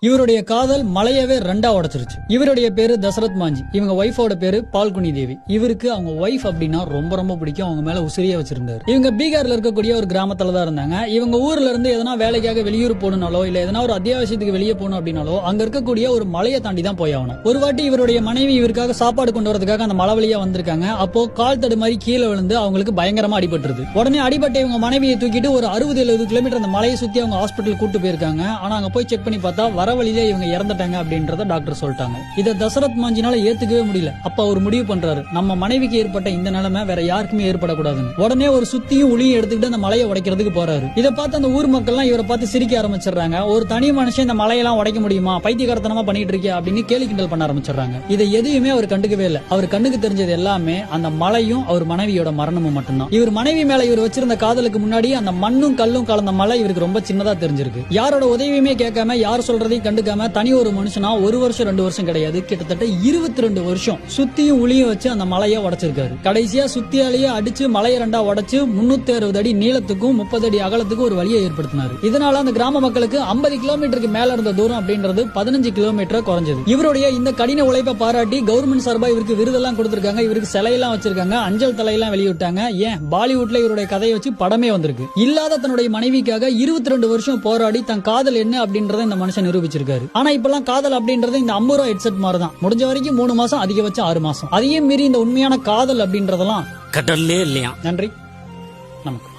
இவருடைய காதல் மலையவே ரெண்டா உடைச்சிருச்சு. இவருடைய பேரு தசரத் மாஞ்சி, இவங்க ஒய்ஃபோட பேரு பால்குனி தேவி. இவருக்கு அவங்க ஒய்ஃப் அப்படின்னா ரொம்ப ரொம்ப பிடிக்கும், அவங்க மேல உசிரியா வச்சிருந்தாரு. இவங்க பீகார்ல இருக்கக்கூடிய ஒரு கிராமத்துல தான் இருந்தாங்க. இவங்க ஊர்ல இருந்து எதனா வேலைக்காக வெளியூர் போகணும்னாலோ இல்ல எதனா ஒரு அத்தியாவசியத்துக்கு வெளியே போகணும் அப்படின்னாலோ அங்க இருக்கக்கூடிய ஒரு மலையை தாண்டி தான் போய் ஆகணும். ஒரு வாட்டி இவருடைய மனைவி இவருக்காக சாப்பாடு கொண்டு வரதுக்காக அந்த மலை வழியா வந்திருக்காங்க. அப்போ கால் தடு மாதிரி கீழே விழுந்து அவங்களுக்கு பயங்கரமா அடிபட்டுருது. உடனே அடிபட்ட இவங்க மனைவியை தூக்கிட்டு ஒரு 60-70 கிலோமீட்டர் அந்த மலையை சுத்தி அவங்க ஹாஸ்பிட்டல் கூட்டு போயிருக்காங்க. ஆனா அங்க போய் செக் பண்ணி பார்த்தா வர வழியிலே இவங்க இறந்துட்டாங்க அப்படின்றத டாக்டர் சொல்லிட்டாங்க. இத தசரத் மாஞ்சினால ஏத்துக்கவே முடியல. அப்ப அவர் முடிவு பண்றாரு, நம்ம மனைவிக்கு ஏற்பட்ட இந்த நிலைமை வேற யாருக்குமே ஏற்படக்கூடாதுன்னு. உடனே ஒரு சுத்தியும் உளியும் எடுத்துக்கிட்டு அந்த மலையை உடைக்கிறதுக்கு போறாரு. இதை பார்த்து அந்த ஊர் மக்கள்லாம் இவரை பார்த்து சிரிக்க ஆரம்பிச்சிடுறாங்க. ஒரு தனி மனுஷன் இந்த மலையெல்லாம் உடைக்க முடியுமா, பைத்தியக்காரத்தனமா பண்ணிட்டு இருக்கியா அப்படின்னு கேலி கிண்டல் பண்ண ஆரம்பிச்சிடுறாங்க. இதை எதையுமே அவர் கண்டுக்கவே இல்லை. அவர் கண்ணுக்கு தெரிஞ்சது எல்லாமே அந்த மலையும் அவர் மனைவியோட மரணமும் மட்டும்தான். இவர் மனைவி மேல இவர் வச்சிருந்த காதலுக்கு முன்னாடி அந்த மண்ணும் கல்லும் கலந்த மலை இவருக்கு ரொம்ப சின்னதா தெரிஞ்சிருக்கு. யாரோட உதவியுமே கேட்காம யார் சொல்றதையும் கண்டுக்காம தனி ஒரு மனுஷனா 1 வருஷம் 2 வருஷம் கிடையாது, கிட்டத்தட்ட 22 வருஷம் சுத்தியும் உளியும் வச்சு அந்த மலையை உடைச்சிருக்காரு. கடைசியா சுத்தியாலேயே அடிச்சு மலையை ரெண்டா உடைச்சு 360 அடி நீளத்துக்கும் 30 அடி அகலத்துக்கும் ஒரு வழியை ஏற்படுத்தினாரு. இதனால அந்த கிராம மக்களுக்கு 50 கிலோமீட்டருக்கு மேல இருந்த தூரம் அப்படின்றது 15 கிலோமீட்டர் குறைஞ்சது. இவருடைய இந்த கடின உழைப்பை பாராட்டி கவர்மெண்ட் சார்பா இவருக்கு விருதெல்லாம் கொடுத்திருக்காங்க. இவருக்கு சிலையெல்லாம் வச்சிருக்காங்க, அஞ்சல் தலையெல்லாம் வெளியிட்டாங்க. ஏன் பாலிவுட்ல இவருடைய கதையை வச்சு படமே வந்திருக்கு. இல்லாத தன்னுடைய மனைவிக்காக 22 வருஷம் போராடி தன் காதல் என்ன அப்படின்றத இந்த மனுஷன் நிரூபிச்சிருக்காரு. ஆனா இப்பெல்லாம் காதல் அப்படின்றது இந்த 50 ரூபா ஹெட்செட் மாதிரி தான். முடிஞ்ச வரைக்கும் 3 மாசம், அதிகபட்சம் 6 மாசம். அதையும் மீறி இந்த உண்மையான காதல் அப்படின்றதெல்லாம் கடல்லே இல்லையா. நன்றி, நமக்கு.